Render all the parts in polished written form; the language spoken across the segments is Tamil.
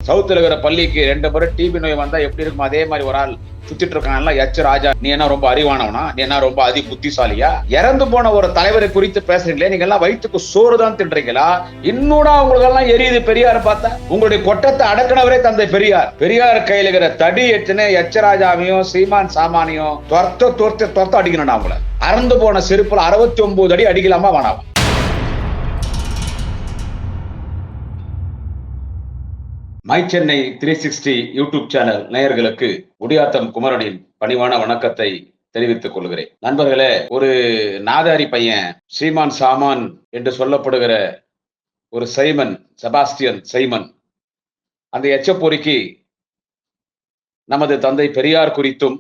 சவுத்துல இருக்கிற பள்ளிக்கு 2 முறை டிபி நோய் வந்தா எப்படி இருக்கும் அதே மாதிரி ஒரு ஆள் சுத்திட்டு இருக்கான்ல எச் ராஜா. நீ என்ன ரொம்ப அறிவானவனா? நீ என்ன ரொம்ப அதி புத்திசாலியா? இறந்து போன ஒரு தலைவரை குறித்து பேசுறீங்களே, நீங்க எல்லாம் வயிற்றுக்கு சோறு தான் தின்றீங்களா? இன்னொரு உங்களுக்கு எல்லாம் எரியுது பெரியார் பார்த்தா. உங்களுடைய கொட்டத்தை அடக்கினவரே தந்தை பெரியார். பெரியார் கையில இருக்கிற தடி எட்டுன்னு எச் ராஜாவையும் சீமான் சாமானியும் துரத்த அடிக்கணும். அவங்கள அறந்து போன செருப்புல 69 அடி அடிக்கலாமா வேணாமா? மை சென்னை 360 யூடியூப் சேனல் நேயர்களுக்கு குடியாத்தம் குமரனின் பணிவான வணக்கத்தை தெரிவித்துக் கொள்கிறேன். நண்பர்களே, ஒரு நாதாரி பையன் சீமான் சாமான் என்று சொல்லப்படுகிற ஒரு செபாஸ்டியன் சைமன் அந்த எச்சப்பொறிக்கு நமது தந்தை பெரியார் குறித்தும்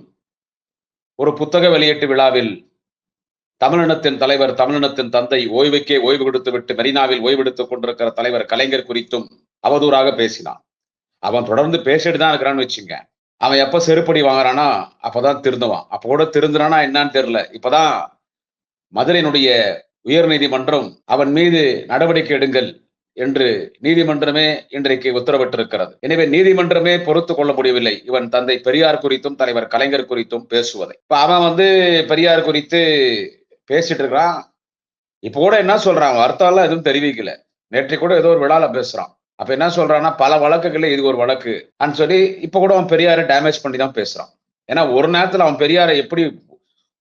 ஒரு புத்தக வெளியீட்டு விழாவில் தமிழினத்தின் தலைவர், தமிழினத்தின் தந்தை, ஓய்வுக்கே ஓய்வு கொடுத்து விட்டு மெரினாவில் ஓய்வெடுத்துக் கொண்டிருக்கிற தலைவர் கலைஞர் குறித்தும் அவதூறாக பேசினான். அவன் தொடர்ந்து பேசிட்டு தான் இருக்கிறான்னு வச்சுங்க. அவன் எப்ப செருப்படி வாங்குறானா அப்பதான் திருந்துவான். அப்ப கூட திருந்துறானா என்னன்னு தெரியல. இப்பதான் மதுரையினுடைய உயர் நீதிமன்றம் அவன் மீது நடவடிக்கை எடுங்கள் என்று நீதிமன்றமே இன்றைக்கு உத்தரவிட்டிருக்கிறது. எனவே நீதிமன்றமே பொறுத்து கொள்ள முடியவில்லை இவன் தந்தை பெரியார் குறித்தும் தலைவர் கலைஞர் குறித்தும் பேசுவதை. இப்ப அவன் பெரியார் குறித்து பேசிட்டு இருக்கிறான். இப்ப கூட என்ன சொல்றான், அர்த்தம் எல்லாம் எதுவும் தெரிவிக்கல. நேற்று கூட ஏதோ ஒரு விழால பேசுறான். அப்ப என்ன சொல்றான்னா, பல வழக்குகள்ல இது ஒரு வழக்கு சொல்லி இப்ப கூட அவன் பெரியாரை டேமேஜ் பண்ணி தான் பேசுறான். ஏன்னா ஒரு நேரத்துல அவன் பெரியாரை எப்படி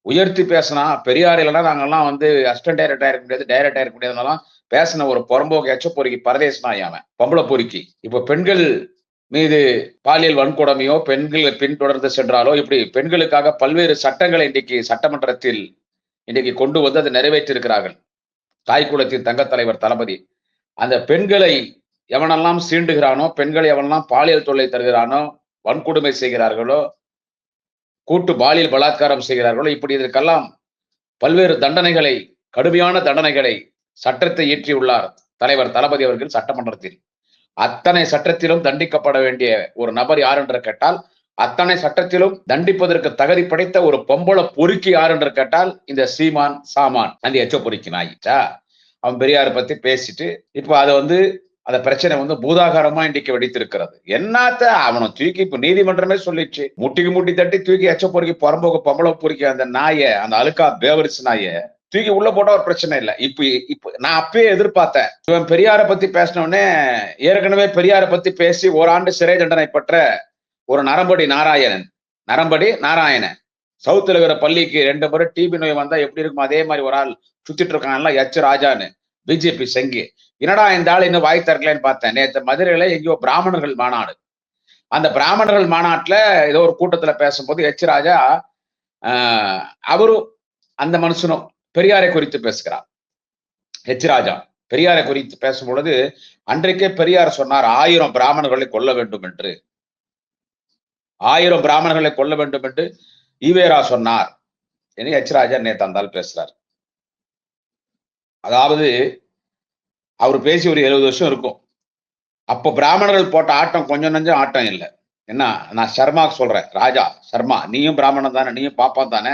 உயர்த்தி பேசினா, பெரியார் இல்லைன்னா நாங்கெல்லாம் அசிஸ்டன்ட் டைரக்டர் இருக்க முடியாது, டைரக்டர் இருக்க முடியாதுனாலாம் பேசின ஒரு புறம்போக்கு எச்சப்பொறிக்கு பரதேசனாய் அவன் பொம்பளை பொறுக்கி. இப்ப பெண்கள் மீது பாலியல் வன்கொடுமையோ, பெண்கள் பின்தொடர்ந்து சென்றாலோ, இப்படி பெண்களுக்காக பல்வேறு சட்டங்களை இன்றைக்கு சட்டமன்றத்தில் இன்றைக்கு கொண்டு வந்து அதை நிறைவேற்றி இருக்கிறார்கள். தாய்க்குளத்தின் தங்க தலைவர் தளபதி அந்த பெண்களை எவனெல்லாம் சீண்டுகிறானோ, பெண்களை எவனெல்லாம் பாலியல் தொல்லை தருகிறானோ, வன்கொடுமை செய்கிறார்களோ, கூட்டு பாலியல் பலாத்காரம் செய்கிறார்களோ, இப்படி இதற்கெல்லாம் பல்வேறு தண்டனைகளை, கடுமையான தண்டனைகளை சட்டத்தை இயற்றியுள்ளார் தலைவர் தளபதி அவர்கள் சட்டமன்றத்தில். அத்தனை சட்டத்திலும் தண்டிக்கப்பட வேண்டிய ஒரு நபர் யார் என்று கேட்டால், அத்தனை சட்டத்திலும் தண்டிப்பதற்கு தகுதி படைத்த ஒரு பொம்பளை பொறுக்கி யார் என்று கேட்டால் இந்த சீமான் சாமான் அந்த எச்ச பொறுக்கி நாயிச்சா. அவன் பெரியாரை பத்தி பேசிட்டு இப்ப அந்த பிரச்சனை பூதாகாரமா இன்றைக்கு வெடித்திருக்கிறது. என்னத்த அவனை தூக்கி இப்ப நீதிமன்றமே சொல்லிச்சு, முட்டிக்கு முட்டி தட்டி தூக்கி எச்ச பொறுக்கி புறம்போக்கு பொம்பளை பொறுக்கி அந்த நாயை, அந்த அழுக்கா பேவரிச்சு நாயை தூக்கி உள்ள போட்டா ஒரு பிரச்சனை இல்லை. இப்ப நான் அப்பயே எதிர்பார்த்தேன், இவன் பெரியாரை பத்தி பேசினோடனே ஏற்கனவே பெரியாரை பத்தி பேசி ஓராண்டு சிறை தண்டனை பெற்ற ஒரு நரம்படி நாராயணன் சவுத்துல இருக்கிற பள்ளிக்கு 2 முறை டிபி நோய் வந்தா எப்படி இருக்கும் அதே மாதிரி ஒரு ஆள் சுத்திட்டு இருக்கான்ல எச் ராஜான்னு பிஜேபி செங்கி. என்னடா இந்த ஆள் இன்னும் வாய் திறக்கலன்னு பார்த்தேன். நேற்று மதுரையில எங்கேயோ பிராமணர்கள் மாநாடு. அந்த பிராமணர்கள் மாநாட்டுல ஏதோ ஒரு கூட்டத்துல பேசும்போது எச் ராஜா அவரும் அந்த மனுஷனும் பெரியாரை குறித்து பேசுகிறார். எச் ராஜா பெரியாரை குறித்து பேசும் பொழுது அன்றைக்கே பெரியார் சொன்னார் 1000 பிராமணர்களை கொல்ல வேண்டும் என்று. 1000 பிராமணர்களை கொல்ல வேண்டும் என்று ஈவேரா சொன்னார். எச் ராஜா நேற்று அந்த பேசுறார். அதாவது அவர் பேசி ஒரு 70 வருஷம் இருக்கும். அப்ப பிராமணர்கள் போட்ட ஆட்டம் கொஞ்சம் நஞ்சம் ஆட்டம் இல்லை. என்ன, நான் சர்மாக்கு சொல்றேன், ராஜா சர்மா, நீயும் பிராமணன் தானே, நீயும் பாப்பான் தானே.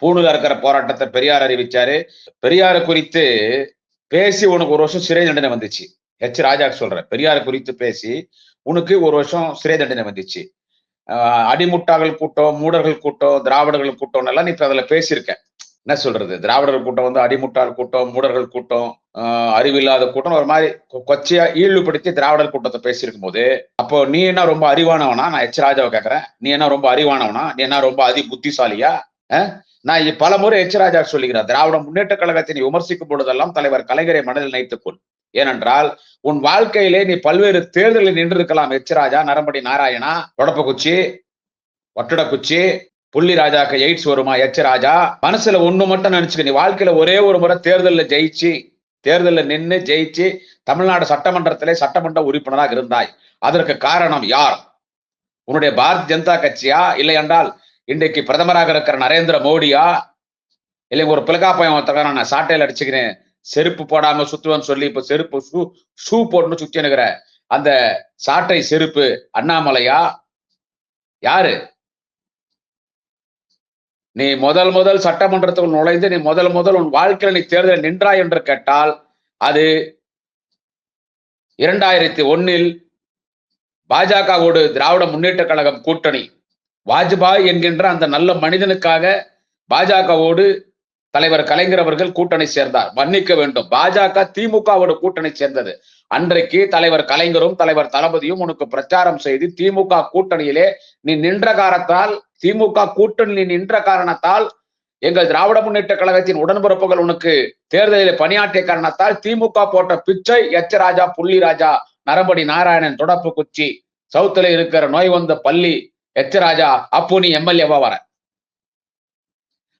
பூணுல இருக்கிற போராட்டத்தை பெரியார் அறிவிச்சாரு. பெரியாரை குறித்து பேசி உனக்கு 1 வருஷம் சிறை தண்டனை வந்துச்சு. எச் ராஜாக்கு சொல்றேன், பெரியாரை குறித்து பேசி உனக்கு 1 வருஷம் சிறை தண்டனை வந்துச்சு. அடிமுட்டார்கள் கூட்டம், மூடர்கள் கூட்டம், திராவிடர்கள் கூட்டம் எல்லாம் நீ இப்ப அதுல பேசியிருக்க. என்ன சொல்றது, திராவிடர்கள் கூட்டம் அடிமுட்டாள் கூட்டம், மூடர்கள் கூட்டம், அறிவில்லாத கூட்டம், ஒரு மாதிரி கொச்சையா ஈழ்வுபடுத்தி திராவிடர் கூட்டத்தை பேசியிருக்கும் போது, அப்போ நீ என்ன ரொம்ப அறிவானவனா? நான் எச் ராஜாவை கேட்கிறேன், நீ என்ன ரொம்ப அறிவானவனா? நீ என்ன ரொம்ப அதி புத்திசாலியா? நான் பல முறை எச் ராஜா சொல்லுகிறேன், திராவிட முன்னேற்ற கழகத்தினை விமர்சிக்கும் பொழுதெல்லாம் தலைவர் கலைஞரை மனதில் நினைத்துக்கொள். ஏனென்றால் உன் வாழ்க்கையிலே நீ பல்வேறு தேர்தலில் நின்றிருக்கலாம். எச் ராஜா, நரம்படி நாராயணா, தொடப்ப குச்சி, ஒட்டட குச்சி, புள்ளி ராஜாக்கு எய்ட்ஸ் வருமா? எச் ராஜா, மனசுல ஒண்ணு மட்டும் நினைச்சுக்க, நீ வாழ்க்கையில ஒரே ஒரு முறை தேர்தலில் நின்று ஜெயிச்சு தமிழ்நாடு சட்டமன்றத்திலே சட்டமன்ற உறுப்பினராக இருந்தாய். அதற்கு காரணம் யார்? உன்னுடைய பாரதிய ஜனதா கட்சியா, இல்லை என்றால் இன்றைக்கு பிரதமராக இருக்கிற நரேந்திர மோடியா, இல்லை ஒரு பிளகாப்பயம் நான் சாட்டையில் அடிச்சுக்கிறேன், செருப்பு போடாம சுத்துவன்னு சொல்லி இப்ப செருப்பு ஷூ போட்டு சுத்தி அணுகிற அந்த சாட்டை செருப்பு அண்ணாமலையா? யாரு? நீ முதல் சட்டமன்றத்துக்குள் நுழைந்து நீ முதல் உன் வாழ்க்கையில் நீ தேர்தலில் நின்றாய் என்று கேட்டால் அது 2001 பாஜகவோடு திராவிட முன்னேற்ற கழகம் கூட்டணி. வாஜ்பாய் என்கின்ற அந்த நல்ல மனிதனுக்காக பாஜகவோடு தலைவர் கலைஞர் அவர்கள் கூட்டணி சேர்ந்தார். மன்னிக்க வேண்டும், பாஜக திமுகவோட கூட்டணி சேர்ந்தது. அன்றைக்கு தலைவர் கலைஞரும் தலைவர் தளபதியும் உனக்கு பிரச்சாரம் செய்து திமுக கூட்டணியிலே நீ நின்ற காரணத்தால், திமுக கூட்டணி நின்ற காரணத்தால், எங்கள் திராவிட முன்னேற்ற கழகத்தின் உடன்பிறப்புகள் உனக்கு தேர்தலில் பணியாற்றிய காரணத்தால் திமுக போட்ட பிச்சை எச் ராஜா, புள்ளி ராஜா, நரம்படி நாராயணன், தொடப்பு குச்சி, சவுத்துல இருக்கிற நோய் வந்த பள்ளி எச் ராஜா, அப்போ நீ எம்எல்ஏவா வர.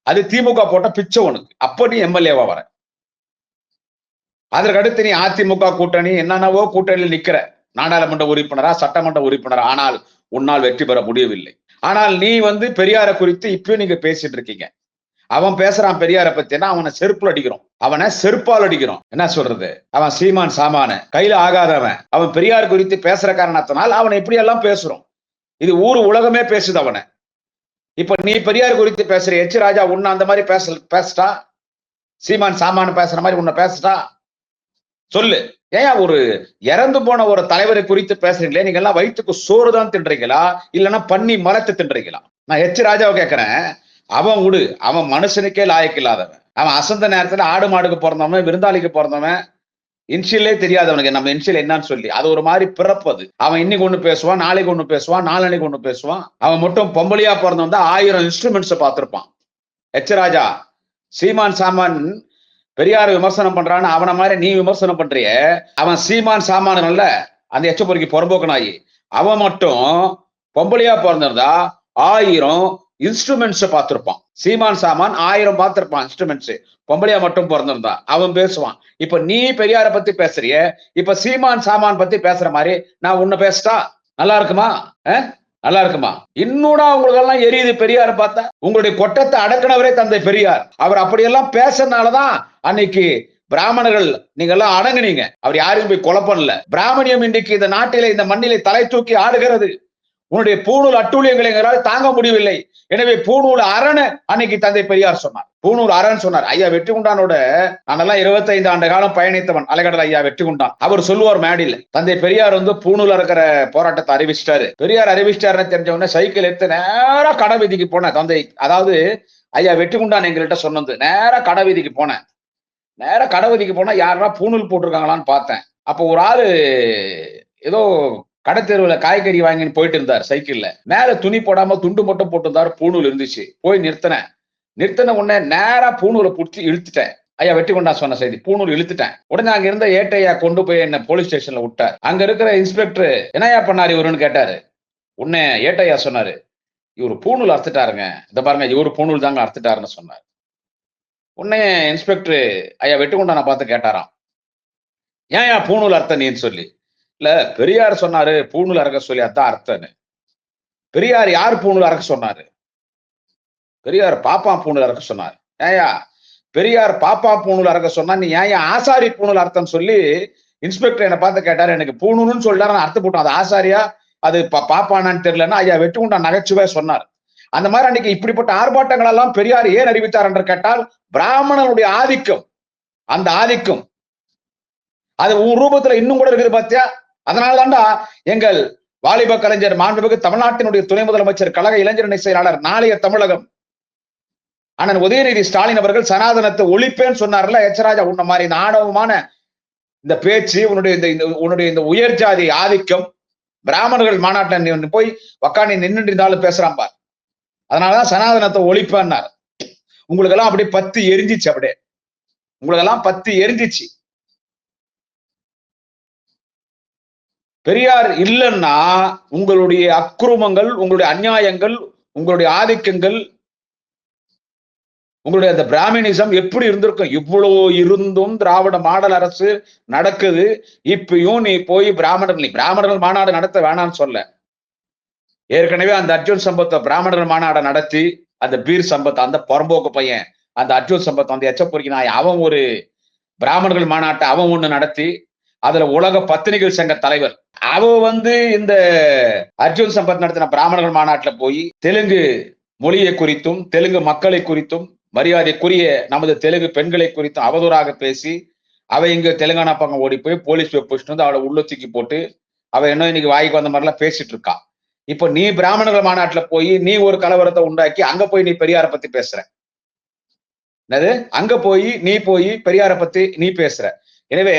அது திமுக போட்ட பிச்சை உனக்கு. அப்ப நீ எம்எல்ஏவா வர. அதற்கடுத்து நீ அதிமுக கூட்டணி என்னென்னவோ கூட்டணியில் நிக்கிற, நாடாளுமன்ற உறுப்பினரா, சட்டமன்ற உறுப்பினரா. ஆனால் உன்னால் வெற்றி பெற முடியவில்லை. ஆனால் நீ பெரியாரை குறித்து இப்பயும் நீங்க பேசிட்டு இருக்கீங்க. அவன் பேசுறான் பெரியாரை பத்தினா அவனை செருப்புல அடிக்கிறோம், அவனை செருப்பால் அடிக்கிறோம். என்ன சொல்றது, அவன் சீமான் சாமான கையில ஆகாதவன். அவன் பெரியார் குறித்து பேசுற காரணத்தினால் அவனை இப்படி எல்லாம் பேசுறோம். இது ஊர் உலகமே பேசுது அவனை. இப்ப நீ பெரியார் குறித்து பேசுற எச் ராஜா உன்னை அந்த மாதிரி பேசிட்டா, சீமான் சாமான பேசுற மாதிரி உன்னை பேசிட்டா சொல்லு. ஏன் ஒரு இறந்து போன ஒரு தலைவரை குறித்து பேசுறீங்களே, நீங்க எல்லாம் வயிற்றுக்கு சோறு தான் தின்றீங்களா, இல்லைன்னா பண்ணி மரத்து தின்றீங்களா? நான் எச் ராஜாவை கேட்கிறேன், அவன் விடு, அவன் மனுஷனுக்கே லாயக்கு இல்லாதவன். அவன் அசந்த நேரத்துல ஆடு மாடுக்கு பிறந்தவன், விருந்தாளிக்கு பிறந்தவன், இன்ஷியலே தெரியாதவனுக்கு நம்ம இன்ஷியல் என்னன்னு சொல்லி அது ஒரு மாதிரி பிறப்பது. அவன் இன்னைக்கு ஒண்ணு பேசுவான், நாளைக்கு ஒண்ணு பேசுவான், நாளன்னைக்கு ஒண்ணு பேசுவான். அவன் மட்டும் பொம்பளையா பிறந்தவன் தான் 1000 இன்ஸ்ட்ருமெண்ட்ஸ் பார்த்திருப்பான். எச் ராஜா சீமான் சாமான் பெரியார் விமர்சனம் பண்றான்னு அவனை மாதிரி நீ விமர்சனம் பண்றிய. அவன் சீமான் சாமான் அல்ல, அந்த எச்சப்பொறிக்கு புறம்போக்கனாயி. அவன் மட்டும் பொம்பளையா பிறந்திருந்தா 1000 இன்ஸ்ட்ருமெண்ட்ஸ் பார்த்திருப்பான். சீமான் சாமான் 1000 பார்த்திருப்பான் இன்ஸ்ட்ருமெண்ட்ஸ். பொம்பளையா மட்டும் பிறந்திருந்தா அவன் பேசுவான். இப்ப நீ பெரியார பத்தி பேசுறிய, இப்ப சீமான் சாமான் பத்தி பேசுற மாதிரி நான் உன்னை பேசிட்டா நல்லா இருக்குமா? நல்லா இருக்குமா? இன்னொன்னா உங்களுக்கு எல்லாம் எரியுது பெரியார பார்த்தா. உங்களுடைய கொட்டத்தை அடக்கினவரே தந்தை பெரியார். அவர் அப்படியெல்லாம் பேசுறதுனாலதான் அன்னைக்கு பிராமணர்கள் நீங்க எல்லாம் அடங்குனீங்க. அவர் யாரையும் போய் கொலை பண்ணல. பிராமணியம் இன்றைக்கு இந்த நாட்டிலே, இந்த மண்ணிலே தலை தூக்கி ஆடுகிறது. உன்னுடைய பூணூல் அட்டூழியங்களை எங்களால் தாங்க முடியவில்லை. எனவே பூணூல் அரண் அன்னைக்கு தந்தை பெரியார் சொன்னார். பூணூல் அரண் சொன்னார். ஐயா வெற்றிகுண்டானோட நானெல்லாம் 25 ஆண்டு காலம் பயணித்தவன். அலைகடல் ஐயா வெற்றிகுண்டான். அவர் சொல்லுவார் மேடையில், தந்தை பெரியார் பூணூல இருக்கிற போராட்டத்தை அறிவிச்சிட்டாரு. பெரியார் அறிவிச்சிட்டாருன்னு தெரிஞ்ச உடனே சைக்கிள் எடுத்து நேரா கடை வீதிக்கு போனேன். தந்தை அதாவது ஐயா வெற்றிகுண்டான் எங்கள்கிட்ட சொன்னது, நேரா கடை வீதிக்கு போனேன். நேரா கடை வீதிக்கு போனா யாருன்னா பூணூல் போட்டிருக்காங்களான்னு பார்த்தேன். அப்போ ஒரு ஆளு ஏதோ கடத்தெருவுல காய்கறி வாங்கின்னு போயிட்டு இருந்தார் சைக்கிள்ல. மேல துணி போடாம துண்டு மட்டும் போட்டிருந்தாரு. பூணூல் இருந்துச்சு. போய் நிறுத்தின உடனே நேரா பூணூலை பிடிச்சி இழுத்துட்டேன். ஐயா வெற்றிகொண்டா சொன்ன செய்தி, பூணூல் இழுத்துட்டேன். உடனே அங்க இருந்த ஏட்டையா கொண்டு போய் என்ன போலீஸ் ஸ்டேஷன்ல விட்டார். அங்க இருக்கிற இன்ஸ்பெக்டர் என்னையா பண்ணாரு இவருன்னு கேட்டாரு. உடனே ஏட்டையா சொன்னாரு, இவரு பூணூல் அறுத்துட்டாருங்க, இந்த பாருங்க இவரு பூணூல் தாங்க அறுத்துட்டாருன்னு சொன்னார். உடனே இன்ஸ்பெக்டர் ஐயா வெற்றிகொண்டான பார்த்து கேட்டாராம், ஏன் பூணூல் அறுத்த நீன்னு சொல்லி. இல்ல பெரியார் சொன்னாரு பூணூல் அறக்க சொல்லி, அதான் அர்த்தன்னு. பெரியார் யார் பூணூல் அறக்க சொன்னாரு? பெரியார் பாப்பா பூணூல் அறக்க சொன்னார். ஏயா பெரியார் பாப்பா பூணூல் அறக்க சொன்னா நீ ஏன் ஆசாரி பூணூல் அர்த்தம் சொல்லி இன்ஸ்பெக்டர் என்னை பார்த்து கேட்டாரு. எனக்கு பூணூல்னு சொல்லிட்டாரு, நான் அர்த்தம் போட்டோம். அது ஆசாரியா அது பாப்பானான்னு தெரியலன்னா ஐயா வெற்றிகுண்டா நகைச்சுவை சொன்னார். அந்த மாதிரி அன்னைக்கு இப்படிப்பட்ட ஆர்ப்பாட்டங்கள் எல்லாம் பெரியார் ஏன் அறிவித்தார் என்று கேட்டால், பிராமணனுடைய ஆதிக்கம், அந்த ஆதிக்கம் அது ரூபத்துல இன்னும் கூட இருக்குது பாத்தியா. அதனாலதான்டா எங்கள் வாலிப கலைஞர் மாண்புமிகு தமிழ்நாட்டினுடைய துணை முதலமைச்சர், கழக இளைஞரணி செயலாளர், நாளைய தமிழகம் அண்ணன் உதயநிதி ஸ்டாலின் அவர்கள் சனாதனத்தை ஒழிப்பேன்னு சொன்னார்ல. எச் ராஜா உன்ன மாதிரி இந்த ஆணவமான இந்த பேச்சு, உன்னுடைய இந்த உயர் ஜாதி ஆதிக்கம், பிராமணர்கள் மாநாட்டில் போய் உக்காண்டி நின்று இருந்தாலும் பேசுறான் பார். அதனாலதான் சனாதனத்தை ஒழிப்பேன்னார். உங்களுக்கு எல்லாம் அப்படியே பத்தி எரிஞ்சிச்சு. அப்படியே உங்களுக்கு எல்லாம் பத்தி எரிஞ்சிச்சு. பெரியார் இல்லைன்னா உங்களுடைய அக்குரமங்கள், உங்களுடைய அநியாயங்கள், உங்களுடைய ஆதிக்கங்கள், உங்களுடைய அந்த பிராமணிசம் எப்படி இருந்திருக்கும்? இவ்வளவு இருந்தும் திராவிட மாடல் அரசு நடக்குது. இப்பயும் நீ போய் பிராமணர்கள் மாநாடு நடத்த வேணாம்னு சொல்ல. ஏற்கனவே அந்த அர்ஜுன் சம்பத்தை பிராமணர்கள் மாநாடு நடத்தி, அந்த பீர் சம்பத், அந்த புறம்போக்கு பையன், அந்த அர்ஜுன் சம்பத் எச்சப்பொறிக்கு நாய், அவன் ஒரு பிராமணர்கள் மாநாட்டை அவன் ஒண்ணு நடத்தி, அதுல உலக பத்திரிகை சங்க தலைவர் அவ இந்த அர்ஜுன் சம்பத் நடத்தின பிராமணர்கள் மாநாட்டுல போய் தெலுங்கு மொழியை குறித்தும், தெலுங்கு மக்களை குறித்தும், மரியாதைக்குரிய நமது தெலுங்கு பெண்களை குறித்தும் அவதூறாக பேசி, அவ இங்க தெலுங்கானா பக்கம் ஓடி போய் போலீஸ் புடிச்சிட்டு வந்து அவளை உள்ள தூக்கி போட்டு அவ என்ன இன்னைக்கு வாய்க்கு வந்த மாதிரிலாம் பேசிட்டு இருக்கா. இப்ப நீ பிராமணர்கள் மாநாட்டுல போய் நீ ஒரு கலவரத்தை உண்டாக்கி அங்க போய் நீ பெரியார பத்தி பேசுற. என்னது? அங்க போய் பெரியார பத்தி நீ பேசுற. எனவே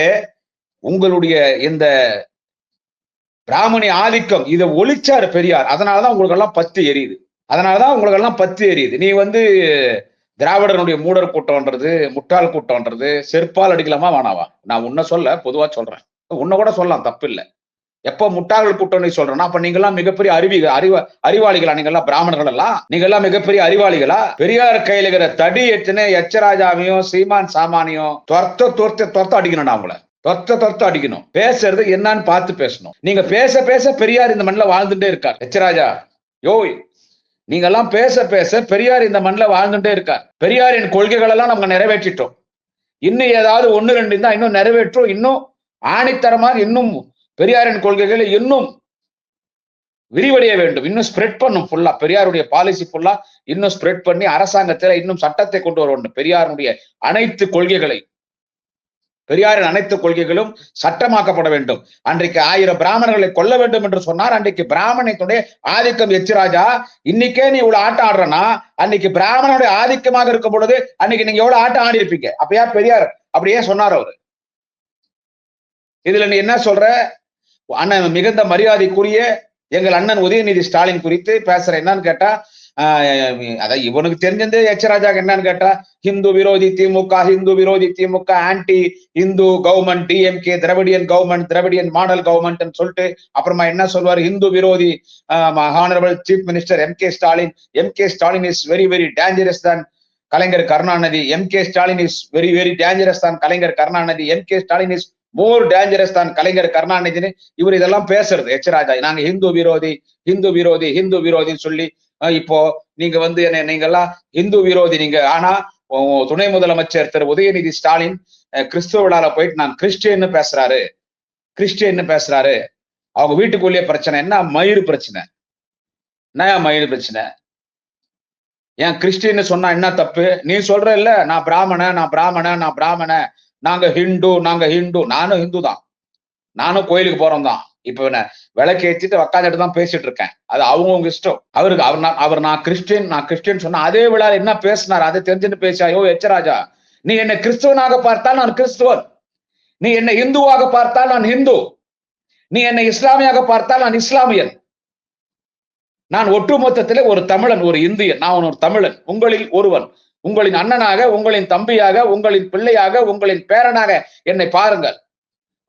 உங்களுடைய இந்த பிராமணி ஆதிக்கம் இதை ஒழிச்சாரு பெரியார். அதனாலதான் உங்களுக்கு எல்லாம் பத்து எரியுது. நீ திராவிடனுடைய மூடர் கூட்டம்ன்றது, முட்டாள் கூட்டம்ன்றது செருப்பால் அடிக்கலாமா வேணாவா? நான் உன்ன சொல்ல பொதுவா சொல்றேன். உன்ன கூட சொல்லலாம், தப்பு இல்ல. எப்ப முட்டாள்கள் கூட்டம் நீ சொல்றேன்னா, அப்ப நீங்க எல்லாம் மிகப்பெரிய அறிவாளிகளா? நீங்க எல்லாம் பிராமணர்கள் எல்லாம் நீங்க எல்லாம் மிகப்பெரிய அறிவாளிகளா? பெரியார் கையில இருக்கிற தடி எத்தனை எச்சராஜாவையும் சீமான் சாமானியும் துரத்த அடிக்கணும். அவங்கள தொத்த அடிக்கணும். பேசுறது என்னன்னு பார்த்து பேசணும். நீங்க பேச பேச பெரியார் இந்த மண்ணில் வாழ்ந்துட்டே இருக்கார். எச்சராஜா யோய், நீங்க எல்லாம் பேச பேச பெரியார் இந்த மண்ணில் வாழ்ந்துட்டே இருக்கார். பெரியாரின் கொள்கைகள் எல்லாம் நம்ம நிறைவேற்றிட்டோம். இன்னும் ஏதாவது 1, 2 இருந்தா இன்னும் நிறைவேற்றும். இன்னும் ஆணித்தரமாக இன்னும் பெரியாரின் கொள்கைகளை இன்னும் விரிவடைய வேண்டும். இன்னும் ஸ்ப்ரெட் பண்ணும். ஃபுல்லா பெரியாருடைய பாலிசி ஃபுல்லா இன்னும் ஸ்ப்ரெட் பண்ணி அரசாங்கத்தில் இன்னும் சட்டத்தை கொண்டு வர வேண்டும். பெரியாருடைய அனைத்து கொள்கைகளை, பெரியாரின் அனைத்து கொள்கைகளும் சட்டமாக்கப்பட வேண்டும். அன்றைக்கு 1000 பிராமணர்களை கொல்ல வேண்டும் என்று சொன்னார். அன்றைக்கு பிராமணத்துடைய ஆதிக்கம் எச்சிராஜா. இன்னைக்கே நீ இவ்வளவு ஆட்டம் ஆடுறனா, அன்னைக்கு பிராமணனுடைய ஆதிக்கமாக இருக்கும் பொழுது அன்னைக்கு நீங்க எவ்வளவு ஆட்டம் ஆடி இருப்பீங்க. அப்பயா பெரியார் அப்படியே சொன்னார் அவரு. இதுல நீ என்ன சொல்ற? அண்ணன் மிகுந்த மரியாதைக்குரிய எங்கள் அண்ணன் உதயநிதி ஸ்டாலின் குறித்து பேசுற. என்னன்னு கேட்டா, அதான் இவனுக்கு தெரிஞ்சது எச்சராஜா என்னன்னு கேட்டா, ஹிந்து விரோதி DMK, anti Hindu government, DMK, Dravidian government, Dravidian model government சொல்லிட்டு அப்புறமா என்ன சொல்வார்? ஹிந்து விரோதி honourable chief minister M K Stalin is very very dangerous than Kalaignar Karunanidhi. M K. Stalin is very very dangerous than Kalaignar Karunanidhi. M K. Stalin is more dangerous than Kalaignar கருணாநிதினு இவர் இதெல்லாம் பேசுறது எச்சராஜா. நாங்க ஹிந்து விரோதின்னு சொல்லி இப்போ நீங்க நீங்க எல்லாம் ஹிந்து விரோதி நீங்க. ஆனா துணை முதலமைச்சர் திரு உதயநிதி ஸ்டாலின் கிறிஸ்துவ விழால போயிட்டு நான் கிறிஸ்டியன்னு பேசுறாரு. அவங்க வீட்டுக்குள்ளேயே பிரச்சனை. என்ன மயிறு பிரச்சனை? ஏன் கிறிஸ்டின்னு சொன்னா என்ன தப்பு? நீ சொல்ற இல்ல, நான் பிராமண, நாங்க ஹிந்து. நானும் ஹிந்து தான், நானும் கோயிலுக்கு போறோம் தான். இப்ப என்ன விளக்கு ஏற்றிட்டு உக்காந்துட்டு தான் பேசிட்டு இருக்கேன். அது அவங்க இஷ்டம். அவர் நான் கிறிஸ்டின் சொன்னா அதே விழால என்ன பேசினார் அதை தெரிஞ்சுட்டு பேசியோ எச்சராஜா. நீ என்ன கிறிஸ்துவனாக பார்த்தால் நான் கிறிஸ்துவன், நீ என்ன இந்துவாக பார்த்தால் நான் ஹிந்து, நீ என்னை இஸ்லாமியாக பார்த்தால் நான் இஸ்லாமியன். நான் ஒட்டுமொத்தத்திலே ஒரு தமிழன், ஒரு இந்தியன். நான் ஒரு தமிழன், உங்களில் ஒருவன், உங்களின் அண்ணனாக, உங்களின் தம்பியாக, உங்களின் பிள்ளையாக, உங்களின் பேரனாக என்னை பாருங்கள்.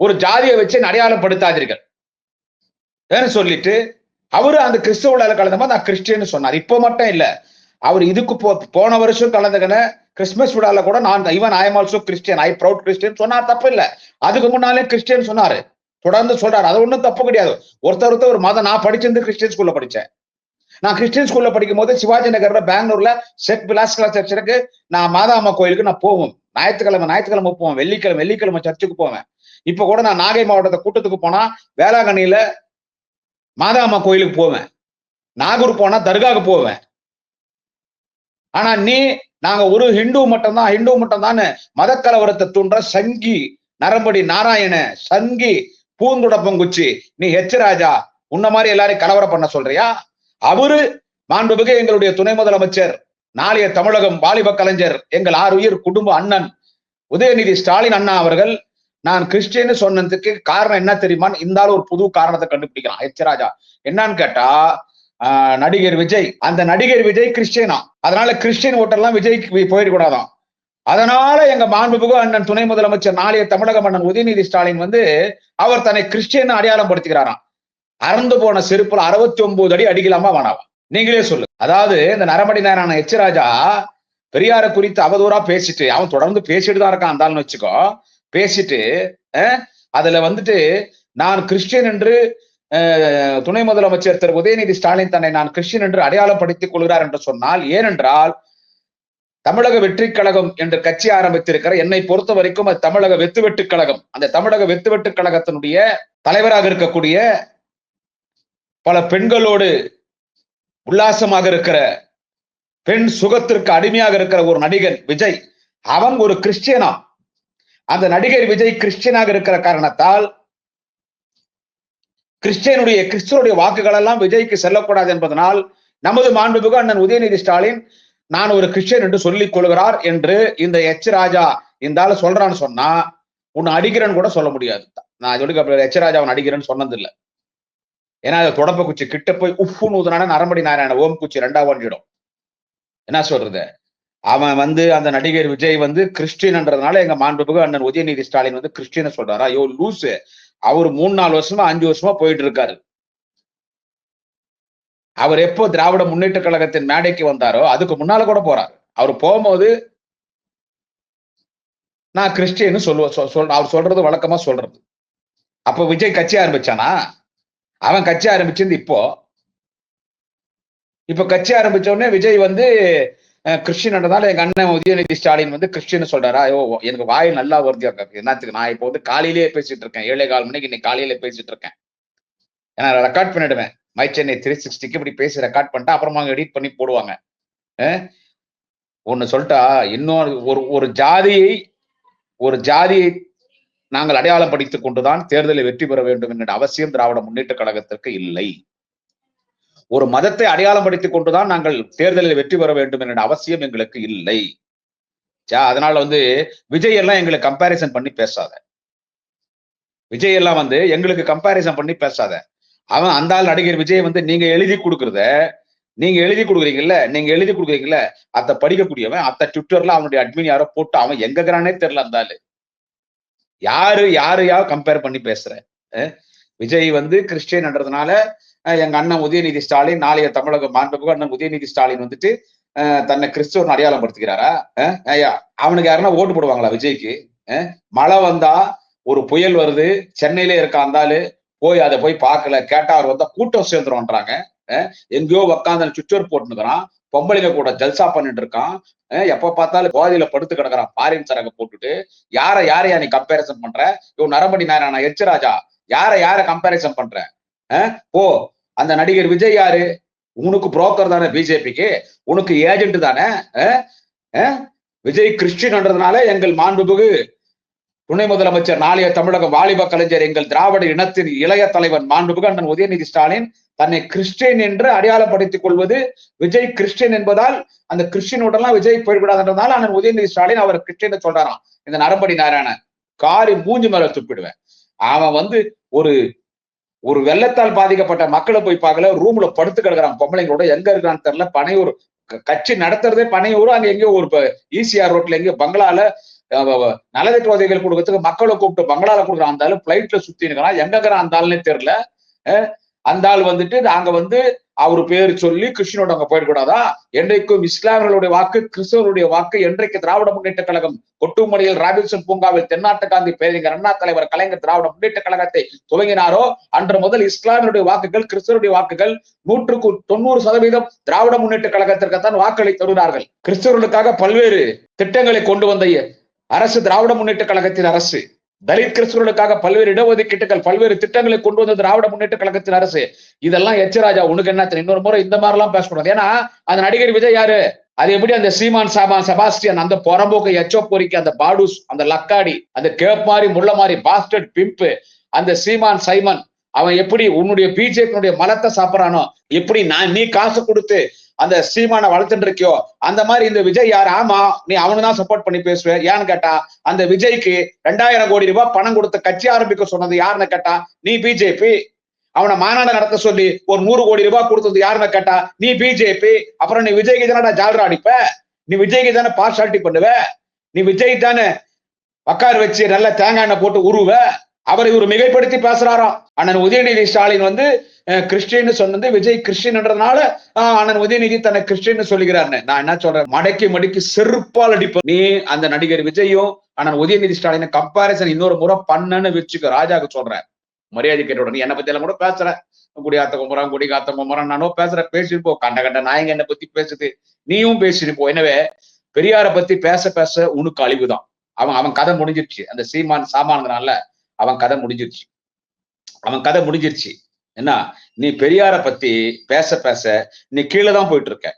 ஒரு ஜாதியை வச்சு அடையாளப்படுத்தாதீர்கள் சொல்லிட்டு அவரு அந்த கிறிஸ்துவ விழாவில் கலந்த போது நான் கிறிஸ்டியன் சொன்னார். இப்ப மட்டும் இல்ல, அவர் இதுக்கு போன வருஷம் கலந்துக்கின கிறிஸ்துமஸ் விழால கூட நான் even I am also Christian, I proud Christian சொன்னார். தப்பு இல்ல. அதுக்கு முன்னாலே கிறிஸ்டியன் சொன்னாரு, தொடர்ந்து சொல்றாரு. அது ஒண்ணும் தப்பு கிடையாது. ஒருத்தர் ஒரு மதம். நான் படிச்சிருந்து கிறிஸ்டியன் ஸ்கூல்ல படிச்சேன். நான் கிறிஸ்டியன் ஸ்கூல்ல படிக்கும் போது சிவாஜி நகர்ல பெங்களூர்ல செட் பிலாஸ்கலா சர்ச்சுக்கு நான் மாதாம்மா கோயிலுக்கு நான் போவோம். ஞாயிற்றுக்கிழமை போவேன், வெள்ளிக்கிழமை சர்ச்சுக்கு போவேன். இப்ப கூட நான் நாகை மாவட்டத்தை கூட்டத்துக்கு போனா வேளாங்கண்ணியில மாதாம்மா கோயிலுக்கு போவேன், நாகூர் போனா தர்காவுக்கு போவேன். ஆனா நாங்க ஒரு ஹிந்து மட்டும் தான் மத கலவரத்தை தூண்ட சங்கி நரம்படி நாராயண சங்கி பூந்துடப்பங்குச்சி நீ எச்சராஜா உன்ன மாதிரி எல்லாரையும் கலவரம் பண்ண சொல்றியா? அவரு மாண்புமிகு எங்களுடைய துணை முதலமைச்சர், நாளைய தமிழகம் வாலிப கலைஞர், எங்கள் 6 உயிர் குடும்ப அண்ணன் உதயநிதி ஸ்டாலின் அண்ணா அவர்கள் நான் கிறிஸ்டியன் சொன்னதுக்கு காரணம் என்ன தெரியுமா? இந்த ஒரு புது காரணத்தை கண்டுபிடிக்கிறான் எச்சராஜா. என்னன்னு கேட்டா, நடிகர் விஜய், அந்த நடிகர் விஜய் கிறிஸ்டியனா, அதனால கிறிஸ்டியன் ஓட்டெல்லாம் விஜய்க்கு போயிடக்கூடாதான். அதனால எங்க மாண்புமிகு அண்ணன் துணை முதலமைச்சர் நாளைய தமிழக அண்ணன் உதயநிதி ஸ்டாலின் அவர் தன்னை கிறிஸ்டியன் அடையாளம் படுத்துகிறாராம். அறந்து போன செருப்புல 69 அடி அடிக்கலாமா வேணாவா? நீங்களே சொல்லு. அதாவது இந்த நரம்படி நேரான எச்சராஜா பெரியார குறித்து அவதூறா பேசிட்டு, அவன் தொடர்ந்து பேசிட்டு தான் இருக்கான் இருந்தாலும் வச்சுக்கோ. பேசிட்டு அதுல நான் கிறிஸ்டியன் என்று துணை முதலமைச்சர் திரு உதயநிதி ஸ்டாலின் தன்னை நான் கிறிஸ்டியன் என்று அடையாளப்படுத்திக் கொள்கிறார் என்று சொன்னால், ஏனென்றால் தமிழக வெற்றி கழகம் என்று கட்சி ஆரம்பித்திருக்கிற என்னை பொறுத்த வரைக்கும் அது தமிழக வெத்து கழகம். அந்த தமிழக வெத்து கழகத்தினுடைய தலைவராக இருக்கக்கூடிய பல பெண்களோடு உல்லாசமாக இருக்கிற, பெண் சுகத்திற்கு அடிமையாக இருக்கிற ஒரு நடிகர் விஜய், அவன் ஒரு கிறிஸ்டியனா. அந்த நடிகர் விஜய் கிறிஸ்டியனாக இருக்கிற காரணத்தால் கிறிஸ்துவனுடைய வாக்குகள் எல்லாம் விஜய்க்கு செல்லக்கூடாது என்பதனால் நமது மாண்புமிகு அண்ணன் உதயநிதி ஸ்டாலின் நான் ஒரு கிறிஸ்டியன் என்று சொல்லிக் கொள்கிறார் என்று இந்த எச் ராஜா இந்த ஆளு சொல்றான்னு சொன்னா உன்னை அடிக்கிறேன்னு கூட சொல்ல முடியாது. நான் சொல்லி எச் ராஜா அவன் அடிக்கிறேன்னு சொன்னது இல்லை. ஏன்னா அதை தொடப்ப குச்சி கிட்ட போய் உப்புன்னு ஊதுனான நரம்படி நாராயண ஓம் குச்சி ரெண்டா ஓடிடும். என்ன சொல்றது? அவன் அந்த நடிகர் விஜய் கிறிஸ்டியன்ன்றதுனால எங்க மாண்புமிகு அண்ணன் உதயநிதி ஸ்டாலின் கிறிஸ்டியன் சொல்றாரா? ஐயோ லூசு. அவரு 3-4 வருஷமா 5 வருஷமா போயிட்டு இருக்காரு. அவர் எப்போ திராவிட முன்னேற்ற கழகத்தின் மேடைக்கு வந்தாரோ அதுக்கு முன்னால கூட போறாரு. அவர் போகும்போது நான் கிறிஸ்டியன் அவர் சொல்றது வழக்கமா சொல்றது. அப்ப விஜய் கட்சி ஆரம்பிச்சானா? அவன் கட்சி ஆரம்பிச்சிருந்து இப்ப கட்சி ஆரம்பிச்ச உடனே விஜய் கிறிஸ்டியன்றதால எங்க அண்ணன் உதயநிதி ஸ்டாலின் கிறிஸ்டியன் சொல்றாரா? ஐயோ எனக்கு வாய் நல்லா வருது. என்னத்துக்கு நான் இப்போ காலையிலேயே பேசிட்டு இருக்கேன். 7:15 மணிக்கு இன்னைக்கு காலையில பேசிட்டு இருக்கேன். ஏன்னா ரெக்கார்ட் பண்ணிடுவேன். மை சென்னை 360க்கு இப்படி பேசி ரெக்கார்ட் பண்ணிட்டு அப்புறமா எடிட் பண்ணி போடுவாங்க. ஒன்னு சொல்லிட்டா இன்னொரு ஒரு ஜாதியை நாங்கள் அடையாளம் படித்துக் கொண்டுதான் தேர்தலில் வெற்றி பெற வேண்டும் என்ற அவசியம் திராவிட முன்னேற்ற கழகத்திற்கு இல்லை. ஒரு மதத்தை அடையாளம் படித்துக் கொண்டுதான் நாங்கள் தேர்தலில் வெற்றி பெற வேண்டும் என்ற அவசியம் எங்களுக்கு இல்லை. அதனால விஜய் எல்லாம் எங்களுக்கு கம்பாரிசன் பண்ணி பேசாத. விஜய் எல்லாம் எங்களுக்கு கம்பாரிசன் பண்ணி பேசாத. அவன் அந்த ஆள் நடிகர் விஜய் நீங்க எழுதி கொடுக்குறீங்கல்ல அத படிக்கக்கூடியவன் அத்த ட்விட்டர்ல அவனுடைய அட்மின் யாரோ போட்டு அவன் எங்க இருக்கிறானே தெரியல. அந்த ஆளு யாரையா கம்பேர் பண்ணி பேசுற? விஜய் கிறிஸ்டியன்ன்றதுனால எங்க அண்ணன் உதயநிதி ஸ்டாலின் நாளைய தமிழக மாண்புமிகு அண்ணன் உதயநிதி ஸ்டாலின் தன்னை கிறிஸ்துவன் அடையாளம் படுத்துக்கிறாரா? ஐயா அவனுக்கு யாருன்னா ஓட்டு போடுவாங்களா விஜய்க்கு? மழை வந்தா ஒரு புயல் வருது, சென்னையிலே இருக்காந்தாலு அதை போய் பார்க்கல, கேட்டா அவர் கூட்டம் சேர்ந்துரும்ன்றாங்க. எங்கேயோ உக்காந்து சுவிட்சர் போட்டுக்கிறான், பொம்பளைங்க கூட ஜல்சா பண்ணிட்டு இருக்கான், எப்ப பார்த்தாலும் போதையில படுத்து கிடக்குறான் பாரின் சரக போட்டுட்டு. யாரையா நீ கம்பேரிசன் பண்ற? இவன் நரம்படி நாராயணா எச் ராஜா யார கம்பேரிசன் பண்ற? போ அந்த நடிகர் விஜய் யாரு? உனக்கு புரோக்கர் தானே பிஜேபிக்கு, உனக்கு ஏஜென்ட் தானே. விஜய் கிறிஸ்டியன்ன்றதுனால எங்கள் மாண்புமிகு துணை முதலமைச்சர் நாளைய தமிழக வாலிப கலைஞர் எங்கள் திராவிட இனத்தின் இளைய தலைவன் மாண்புமிகு அண்ணன் உதயநிதி ஸ்டாலின் தன்னை கிறிஸ்டியன் என்று அடையாளப்படுத்திக் கொள்வது. விஜய் கிறிஸ்டியன் என்பதால் அந்த கிறிஸ்டியனோடலாம் விஜய் போயிடக்கூடாதுன்றதால அண்ணன் உதயநிதி ஸ்டாலின் அவர் கிறிஸ்டியன் சொல்றாராம். இந்த நரம்படி நாராயணன் காரி மூஞ்சி மேல துப்பிடுவேன். அவன் ஒரு வெள்ளத்தால் பாதிக்கப்பட்ட மக்களை போய் பார்க்கல, ரூம்ல படுத்து கிடக்குறான் பொம்பளைங்களோட. எங்க இருக்கான்னு தெரியல. பனையூர் கட்சி நடத்துறதே பனையூர். அங்க எங்கேயோ ஒரு ஈசிஆர் ரோட்ல எங்கேயோ பங்களால நலத்திட்ட உதவிகள் கொடுக்கறதுக்கு மக்களை கூப்பிட்டு பங்களால கொடுக்குறான். அந்த ஆளு பிளைட்ல சுத்தி இருக்கிறான். எங்க இருக்கிறான் அந்த ஆளுன்னே தெரியல. அந்த ஆள் நாங்க அவரு பேரு சொல்லி கிறிஸ்டியனோட அங்க போயிடக்கூடாதா? என்றைக்கும் இஸ்லாமியர்களுடைய வாக்கு கிறிஸ்தவர்களுடைய வாக்கு என்றைக்கு திராவிட முன்னேற்ற கழகம் கொட்டுமணியில் ராபின்சன் பூங்காவில் தென்னாட்டு காந்தி பேரறிஞர் அண்ணா தலைவர் கலைஞர் திராவிட முன்னேற்ற கழகத்தை துவங்கினாரோ அன்று முதல் இஸ்லாமியருடைய வாக்குகள் கிறிஸ்தவருடைய வாக்குகள் 190% திராவிட முன்னேற்ற கழகத்திற்குத்தான் வாக்களித்து வருகிறார்கள். கிறிஸ்தவர்களுக்காக பல்வேறு திட்டங்களை கொண்டு வந்த அரசு திராவிட முன்னேற்ற கழகத்தின் அரசு. தலித் கிறிஸ்தவர்களுக்காக பல்வேறு இடஒதுக்கீட்டுகள் பல்வேறு திட்டங்களை கொண்டு வந்த திராவிட முன்னேற்ற கழகத்தின் அரசு. இதெல்லாம் எச் ராஜா உனக்கு என்ன? இன்னொரு முறை இந்த மாதிரி எல்லாம் பேசக்கூடாது. ஏன்னா அந்த நடிகர் விஜய் யாரு? அது எப்படி அந்த சீமான் செபாஸ்டியன் அந்த புறம்போக்கு எச்சோ பொறிக்கு அந்த பாடுஸ் அந்த லக்காடி அந்த கேப் மாதிரி முள்ள மாதிரி பாஸ்டர்ட் பிம்பு அந்த சீமான் சைமன் அவன் எப்படி உன்னுடைய பிஜேபியினுடைய மலத்தை சாப்பிடறானோ, எப்படி நீ காசு கொடுத்து அந்த சீமான வளர்த்துட்டு இருக்கியோ அந்த மாதிரி இந்த விஜய் யாரு? ஆமா நீ அவனுதான் சப்போர்ட் பண்ணி பேசுவ. ஏன்னு கேட்டா அந்த விஜய்க்கு 2000 கோடி ரூபாய் பணம் கொடுத்து கட்சி ஆரம்பிக்க சொன்னது யாருன்னு கேட்டா நீ பிஜேபி. அவனை மாநாடு நடத்த சொல்லி ஒரு 100 கோடி ரூபாய் கொடுத்தது யாருன்னு கேட்டா நீ பிஜேபி. அப்புறம் நீ விஜய்க்கு தானே ஜால்ரா அடிப்ப, நீ விஜய்க்கு தானே பார்ஷாலிட்டி பண்ணுவ, நீ விஜய் தானே உட்கார வச்சு நல்ல தேங்காய் எண்ணெய் போட்டு உருவ. அவரை இவர் மிகைப்படுத்தி பேசுறாராம். அண்ணன் உதயநிதி ஸ்டாலின் கிறிஸ்டியன் சொன்னது விஜய் கிறிஸ்டியன்ன்றதுனால அண்ணன் உதயநிதி தன்னை கிறிஸ்டியன் சொல்லுகிறார்னு. நான் என்ன சொல்றேன்? மடக்கி செருப்பால் அடிப்பேன். நீ அந்த நடிகர் விஜயும் அண்ணன் உதயநிதி ஸ்டாலின் கம்பாரிசன் இன்னொரு முறை பண்ணன்னு வச்சுக்க. ராஜாவுக்கு சொல்றேன் மரியாதை கேட்ட. நீ என்னை பத்தி எல்லாம் கூட பேசுற, குடியாத்த கும்புறான் குடிகாத்த கும்புறான் நானோ பேசுற, பேசிட்டு போ. கண்ட நாயங்க என்னை பத்தி பேசுது, நீயும் பேசிட்டு போ. எனவே பெரியார பத்தி பேச பேச உனக்கு அழிவுதான். அவன் கதை முடிஞ்சிருச்சு. அந்த சாமான்ங்கிறான்ல அவன் கதை முடிஞ்சிருச்சு. என்ன நீ பெரியார பத்தி பேச பேச நீ கீழே தான் போயிட்டு இருக்க.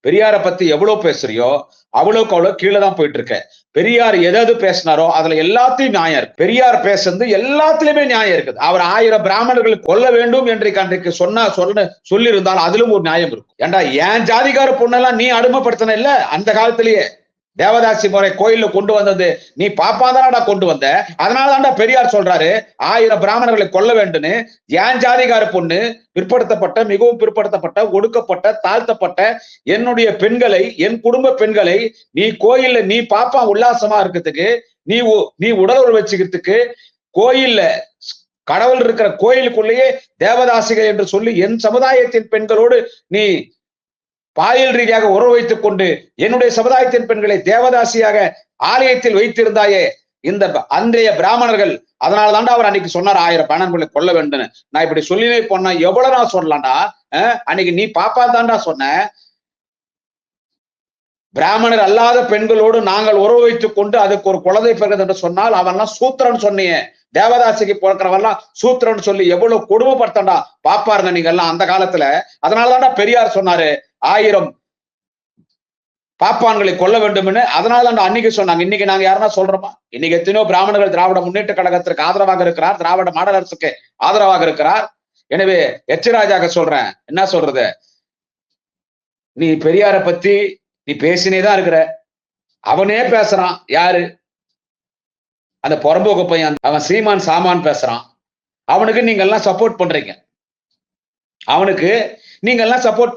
பெரியாரை பத்தி எவ்வளவு பேசுறியோ அவ்வளவுக்கு அவ்வளவு கீழே தான் போயிட்டு இருக்க. பெரியார் எதாவது பேசினாரோ அதுல எல்லாத்தையும் நியாயம் இருக்கு. பெரியார் பேசுறது எல்லாத்திலுமே நியாயம் இருக்குது. அவர் 1000 பிராமணர்களை கொல்ல வேண்டும் என்று அன்றைக்கு சொல்லி இருந்தால் அதிலும் ஒரு நியாயம் இருக்கும். ஏண்டா என் ஜாதிகார பொண்ணெல்லாம் நீ அடிமைப்படுத்தின இல்ல அந்த காலத்திலேயே தேவதாசி முறை கோயில்ல கொண்டு வந்தது நீ பாப்பாதானடா கொண்டு வந்த. அதனாலதான்டா பெரியார் சொல்றாரு 1000 பிராமணர்களை கொல்ல வேண்டும்னு. ஏன் ஜாதிகார பொண்ணு மிகவும் பிற்படுத்தப்பட்ட ஒடுக்கப்பட்ட தாழ்த்தப்பட்ட என்னுடைய பெண்களை என் குடும்ப பெண்களை நீ கோயில்ல நீ பாப்பா உல்லாசமா இருக்கிறதுக்கு நீ உடலுறவு வச்சுக்கிறதுக்கு கோயில்ல கடவுள் இருக்கிற கோயிலுக்குள்ளேயே தேவதாசிகள் என்று சொல்லி என் சமுதாயத்தின் பெண்களோடு நீ பாலியல் ரீதியாக உறவு வைத்துக் கொண்டு என்னுடைய சமுதாயத்தின் பெண்களை தேவதாசியாக ஆலயத்தில் வைத்திருந்தாயே இந்த அன்றைய பிராமணர்கள். அதனாலதான்டா அவர் அன்னைக்கு சொன்னார் 1000 பிராமணர்களை கொல்ல வேண்டும். நான் இப்படி சொல்லினே போனா எவ்வளவு நான் சொல்லலாம்டா. அன்னைக்கு நீ பாப்பா தான்டா சொன்ன. பிராமணர் அல்லாத பெண்களோடு நாங்கள் உறவு வைத்துக் கொண்டு அதுக்கு ஒரு குழந்தை பிறகு என்று சொன்னால் அவன்லாம் சூத்திரன் சொன்னீங்க. தேவதாசிக்கு பிறக்கிறவெல்லாம் சூத்திரன் சொல்லி எவ்வளவு கொடுமைப்படுத்தண்டா பாப்பாருங்க நீங்க எல்லாம் அந்த காலத்துல. அதனாலதான்டா பெரியார் சொன்னாரு 1000 பாப்பான்களை கொல்ல வேண்டும். அதனாலதான் அன்னைக்கு சொன்னாங்க. இன்னைக்கு நாங்க யாருன்னா சொல்றோமா? இன்னைக்கு எத்தனையோ பிராமணர்கள் திராவிட முன்னேற்ற கழகத்திற்கு ஆதரவாக இருக்கிறார், திராவிட மாடல் அரசுக்கு ஆதரவாக இருக்கிறார். எனவே எச்சராஜாக சொல்றேன், என்ன சொல்றது, நீ பெரியார பத்தி நீ பேசினேதான் இருக்கிற. அவனே பேசுறான். யாரு? அந்த புறம்போக்கு பையன், அவன் சீமான் சாமான் பேசுறான். அவனுக்கு நீங்க எல்லாம் சப்போர்ட்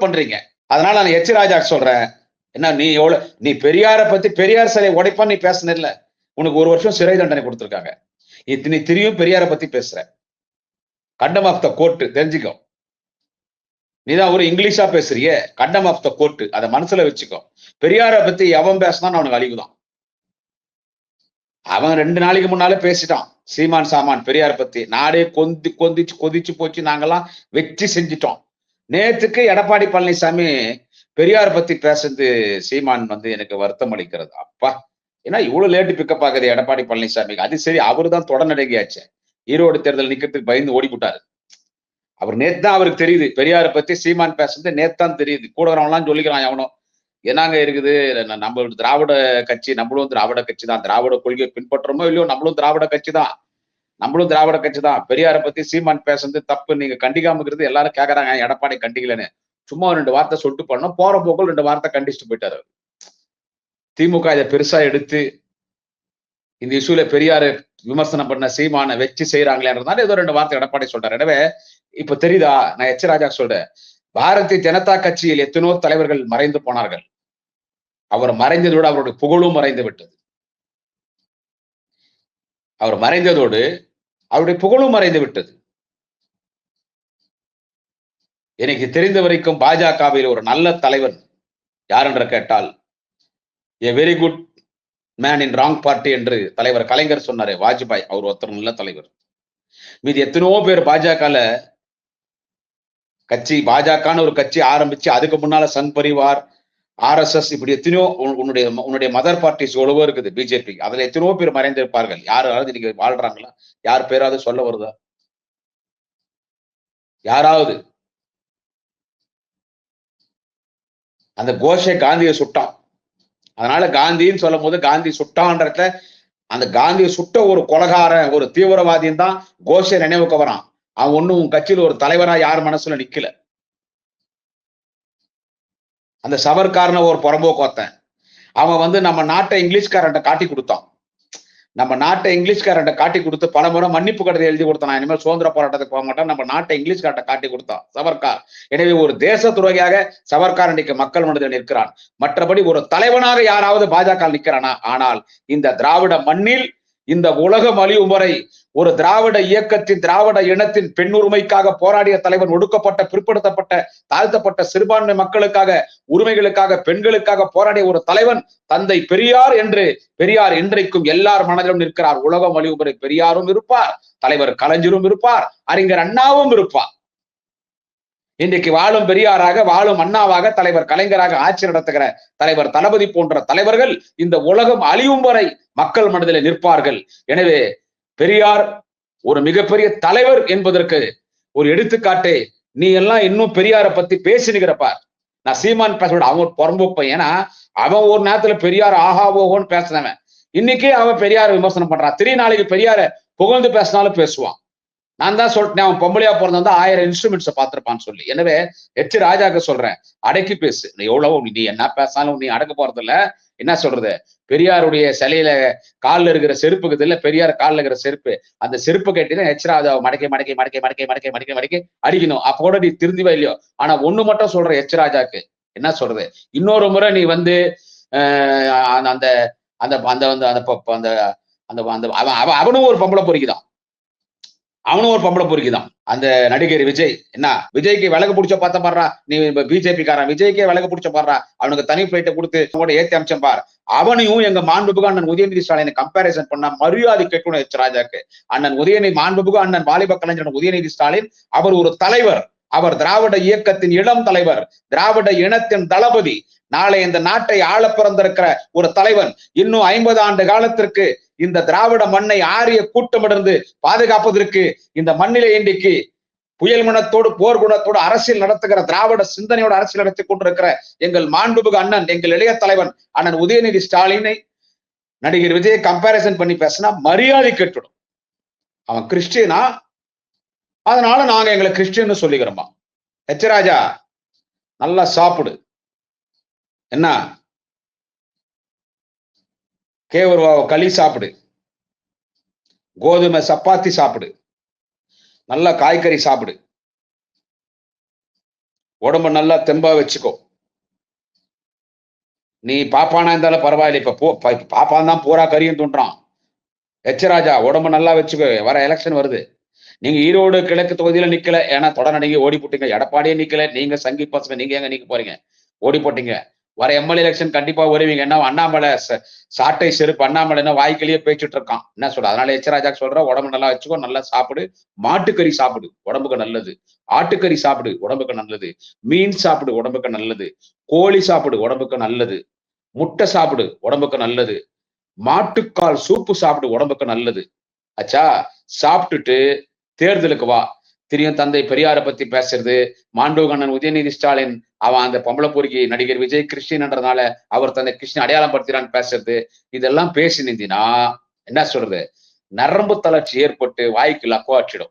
பண்றீங்க. அதனால நான் எச்சராஜா சொல்றேன், என்ன நீ பெரியார பத்தி பெரியார் சிலை உடைப்பான் நீ பேசுன இல்ல, உனக்கு 1 வருஷம் சிறை தண்டனை கொடுத்திருக்காங்க. நீ திரும்பியும் பெரியார பத்தி பேசுற. கண்டம் ஆஃப் த கோர்ட் தெரிஞ்சுக்கோ. நீதான் ஒரு இங்கிலீஷா பேசுறிய, கண்டம் ஆஃப் த கோர்ட், அதை மனசுல வச்சுக்கோ. பெரியார பத்தி எவன் பேசினான்னு அவனுக்கு அழிவுதான். அவன் 2 நாளைக்கு முன்னாலே பேசிட்டான் சீமான் சாமான் பெரியார பத்தி. நாடே கொதிச்சு போச்சு. நாங்கெல்லாம் வெற்றி செஞ்சிட்டோம். நேத்துக்கு எடப்பாடி பழனிசாமி பெரியார் பத்தி பேசுறது சீமான் எனக்கு வருத்தம் அளிக்கிறது. அப்பா, ஏன்னா இவ்வளவு லேட்டு பிக்கப் ஆகுது எடப்பாடி பழனிசாமிக்கு. அது சரி, அவரு தான் தொடர்நடங்கியாச்சு. ஈரோடு தேர்தல் நிக்கிறதுக்கு பயந்து ஓடி போட்டாரு. அவர் நேத்து தான் அவருக்கு தெரியுது பெரியாரை பத்தி சீமான் பேசுறது நேத்தான் தெரியுது. கூட வரவங்களாம் சொல்லிக்கிறான் எவனோ, என்னங்க இருக்குது, நம்ம திராவிட கட்சி, நம்மளும் திராவிட கட்சி தான், திராவிட கொள்கையை பின்பற்றமோ இல்லையோ நம்மளும் திராவிட கட்சி தான், பெரியாரை பத்தி சீமான் பேசுறது தப்பு, நீங்க கண்டிக்காம இருக்கிறது எல்லாரும் கேக்குறாங்க, எடப்பாடி கண்டிக்கலன்னு. சும்மா 2 வார்த்தை சொல்லிட்டு போனோம், போற போக்குள் 2 வார்த்தை கண்டிச்சுட்டு போயிட்டாரு. திமுக இதை பெருசா எடுத்து இந்த இஷ்யூல பெரியாரு விமர்சனம் பண்ண சீமான வச்சு செய்யறாங்களேன்றதால ஏதோ 2 வார்த்தை எடப்பாடி சொல்றாரு. எனவே இப்ப தெரியுதா, நான் எச்சராஜா சொல்றேன், பாரதிய ஜனதா கட்சியில் எத்தனோ தலைவர்கள் மறைந்து போனார்கள். அவர் மறைந்ததோடு அவருடைய புகழும் மறைந்து விட்டது. அவர் மறைந்ததோடு அவருடைய புகழும் மறைந்து விட்டது. எனக்கு தெரிந்த வரைக்கும் பாஜகவில் ஒரு நல்ல தலைவர் யார் என்று கேட்டால், a very good man in wrong party என்று தலைவர் கலைஞர் சொன்னாரு. வாஜ்பாய் அவர் ஒருத்தர் நல்ல தலைவர். மீது எத்தனையோ பேர் பாஜகல கட்சி, பாஜகன்னு ஒரு கட்சி ஆரம்பிச்சு அதுக்கு முன்னால சங் பரிவார், RSS, இப்படி எத்தனையோ உன்னுடைய மதர் பார்ட்டிஸ் எவ்வளவோ இருக்குது பிஜேபி. அதுல எத்தனையோ பேர் மறைந்திருப்பார்கள். யாராவது இன்னைக்கு வாழ்றாங்களா? யார் பேராவது சொல்ல வருதா? யாராவது? அந்த கோஷை காந்தியை சுட்டான். அதனால காந்தின்னு சொல்லும் போது காந்தி சுட்டான்றத, அந்த காந்தியை சுட்ட ஒரு கொலகாரன், ஒரு தீவிரவாதியும் தான் கோஷை நினைவுக்கு வரான். அவன் ஒண்ணும் உன் கட்சியில் ஒரு தலைவரா யார் மனசுல நிக்கல. அந்த சவர்காரன ஒரு புறம்போக்கோத்தன், அவன் நம்ம நாட்டை இங்கிலீஷ்காரன்ட்ட காட்டி கொடுத்தான். நம்ம நாட்டை இங்கிலீஷ்காரன்ட்ட காட்டி கொடுத்து பல முறை மன்னிப்பு கடிதம் எழுதி கொடுத்தான். நான் இனிமேல் சுதந்திர போராட்டத்துக்கு போக மாட்டேன், நம்ம நாட்டை இங்கிலீஷ்காரன்ட்ட காட்டி கொடுத்தான் சவர்கார். எனவே ஒரு தேச துரோகியாக சவர்கார் இன்னைக்கு மக்கள் மனதில் நிற்கிறான். மற்றபடி ஒரு தலைவனாக யாராவது பாஜக நிற்கிறானா? ஆனால் இந்த திராவிட மண்ணில் இந்த உலகம் அழியும் வரை ஒரு திராவிட இயக்கத்தின், திராவிட இனத்தின் பெண்ணுரிமைக்காக போராடிய தலைவன், ஒடுக்கப்பட்ட பிற்படுத்தப்பட்ட தாழ்த்தப்பட்ட சிறுபான்மை மக்களுக்காக, உரிமைகளுக்காக, பெண்களுக்காக போராடிய ஒரு தலைவன் தந்தை பெரியார் என்று, பெரியார் இன்றைக்கும் எல்லார் மனதிலும் நிற்கிறார். உலகம் அழியும் வரை பெரியாரும் இருப்பார், தலைவர் கலைஞரும் இருப்பார், அறிஞர் அண்ணாவும் இருப்பார். இன்றைக்கு வாழும் பெரியாராக, வாழும் அண்ணாவாக, தலைவர் கலைஞராக ஆட்சி நடத்துகிற தலைவர் தளபதி போன்ற தலைவர்கள் இந்த உலகம் அழியும் வரை மக்கள் மனதில் நிற்பார்கள். எனவே பெரியார் ஒரு மிகப்பெரிய தலைவர் என்பதற்கு ஒரு எடுத்துக்காட்டை நீ எல்லாம் இன்னும் பெரியாரை பத்தி பேசினுகிறப்பார். நான் சீமான் பேச அவன் ஒரு புறம்போக்கு பையன். ஏன்னா அவன் ஒரு நேரத்துல பெரியார் ஆஹா ஓஹோன்னு பேசினவன். இன்னைக்கு அவன் பெரியார் விமர்சனம் பண்றான். நாளைக்கு பெரியார புகழ்ந்து பேசினாலும் பேசுவான். நான் தான் சொல்லிட்டேன், அவன் பொம்பளையா பிறந்தா 1000 இன்ஸ்ட்ருமெண்ட்ஸை பார்த்திருப்பான்னு சொல்லி. எனவே ராஜாக்கு சொல்றேன், அடக்கி பேசு. நீ எவ்வளவோ நீ என்ன பேசினாலும் நீ அடக்க போறது இல்ல. என்ன சொல்றது, பெரியாருடைய சிலையில காலில் இருக்கிற செருப்புக்கு இல்ல, பெரியார் காலில் இருக்கிற செருப்பு, அந்த செருப்பு கட்டிதான் ராஜாவை மடக்கி மடக்கி மடக்கி மடக்கி மடக்கி மடக்கி மடக்கி அடிக்கணும். அப்போட நீ திருந்திவா இல்லையோ. ஆனா ஒண்ணு மட்டும் சொல்ற ராஜாக்கு என்ன சொல்றது, இன்னொரு முறை நீ வந்து அந்த அந்த அந்த அந்த அந்த அந்த அவனும் ஒரு பொம்பளை பொறுக்கிதான். அவனும் ஒரு பொம்பளை பொறுக்கிதான். அந்த நடிகர் விஜய் என்ன விஜய்க்கு விலகு பிடிச்ச பார்த்த பாடுறா, நீ பிஜேபி காரன் விஜய்க்கே விலகு பிடிச்ச பாடுறா, அவனுக்கு தனி பிளேட்டை கொடுத்து ஏத்தி அமிச்சம் பார். அவனையும் எங்க மாண்புமிகு அண்ணன் உதயநிதி ஸ்டாலினை கம்பேரிசன் பண்ண மரியாதை கேட்கணும் ராஜாக்கு. அண்ணன் உதயநிதி மாண்புமிகு அண்ணன் வாலிப கலைஞர் உதயநிதி ஸ்டாலின் அவர் ஒரு தலைவர். அவர் திராவிட இயக்கத்தின் இளம் தலைவர், திராவிட இனத்தின் தளபதி. நாளை இந்த நாட்டை ஆள பிறந்திருக்கிற ஒரு தலைவன். இன்னும் 50 ஆண்டு காலத்திற்கு இந்த திராவிட மண்ணை ஆரிய கூட்டமிடந்து பாதுகாப்பதற்கு இந்த மண்ணிலே இன்றைக்கு புயல் மனத்தோடு போர் குணத்தோடு அரசியல் நடத்துகிற திராவிட சிந்தனையோட அரசியல் நடத்தி கொண்டிருக்கிற எங்கள் மாண்புமிகு அண்ணன், எங்கள் இளைய தலைவன் அண்ணன் உதயநிதி ஸ்டாலினை நடிகர் விஜயை கம்பேரிசன் பண்ணி பேசினா மரியாதை கெட்டுடும். அவன் கிறிஸ்டியனா, அதனால நாங்க எங்களை கிறிஸ்டியன் சொல்லிக்கிறோமா. ராஜா நல்லா சாப்பிடு. என்ன கேவர்வாவ களி சாப்பிடு, கோதுமை சப்பாத்தி சாப்பிடு, நல்லா காய்கறி சாப்பிடு, உடம்பு நல்லா தெம்பா வச்சுக்கோ. நீ பாப்பானா இருந்தாலும் பரவாயில்ல. இப்ப பாப்பான் தான் பூரா கறியும் தூண்டுறான். ராஜா உடம்பு நல்லா வச்சுக்கோ, வர எலெக்ஷன் வருது. நீங்க ஈரோடு கிழக்கு தொகுதியில நிக்கல, ஏன்னா தொடர் நடிகை ஓடி போட்டீங்க. எடப்பாடியே நிக்கல, நீங்க சங்கி பசங்க, நீங்க எங்க நிக்க போறீங்க, ஓடி போட்டீங்க. வர எம்எல்ஏ எலெக்ஷன் கண்டிப்பா வருவீங்க. என்ன அண்ணாமலை சாட்டை செருப்பு, அண்ணாமலை என்ன வாய்க்கிலேயே பேசிட்டு இருக்கான். என்ன சொல்ற, அதனால ராஜா சொல்ற உடம்பு நல்லா வச்சுக்கோ, நல்லா சாப்பிடு, மாட்டுக்கறி சாப்பிடு உடம்புக்கு நல்லது, ஆட்டுக்கறி சாப்பிடு உடம்புக்கு நல்லது, மீன் சாப்பிடு உடம்புக்கு நல்லது, கோழி சாப்பிடு உடம்புக்கு நல்லது, முட்டை சாப்பிடு உடம்புக்கு நல்லது, மாட்டுக்கால் சூப்பு சாப்பிடு உடம்புக்கு நல்லது. ஆச்சா, சாப்பிட்டுட்டு தேர்தலுக்கு வா. தெரியும் தந்தை பெரியாரை பத்தி பேசுறது, மாண்புகண்ணன் உதயநிதி ஸ்டாலின் அவன் அந்த பொம்பளை பொறுக்கி நடிகர் விஜய் கிறிஸ்டின்ன்றதுனால அவர் தன்னை கிறிஸ்டின் அடையாளம் படுத்துறான்னு பேசுறது, இதெல்லாம் பேசி நிந்தினா என்ன சொல்றது, நரம்பு தளர்ச்சி ஏற்பட்டு வாய்க்கு லக்குவாச்சிடும்.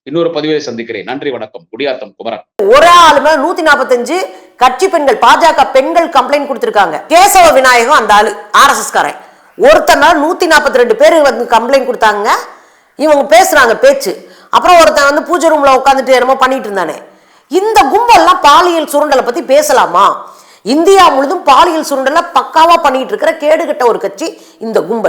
இன்னொரு பதிவை சந்திக்கிறேன். நன்றி, வணக்கம். குடியாத்தம் குமரன். ஒரு ஆளுமே 145 கட்சி பெண்கள், பாஜக பெண்கள் கம்ப்ளைண்ட் கொடுத்திருக்காங்க. கேசவ விநாயகம் அந்த ஆளு RSS காரன் ஒருத்தனால 142 பேர் வந்து கம்ப்ளைண்ட் கொடுத்தாங்க. இவங்க பேசுறாங்க பேச்சு. அப்புறம் ஒருத்தன் வந்து பூஜை ரூம்ல உட்காந்துட்டு என்னமோ பண்ணிட்டு இருந்தானே. இந்த கும்பல்லாம் பாலியல் சுரண்டலை பத்தி பேசலாமா? இந்தியா முழுதும் பாலியல் சுரண்டலை பக்காவா பண்ணிட்டு இருக்கிற கேடுகட்ட ஒரு கட்சி இந்த கும்பல்.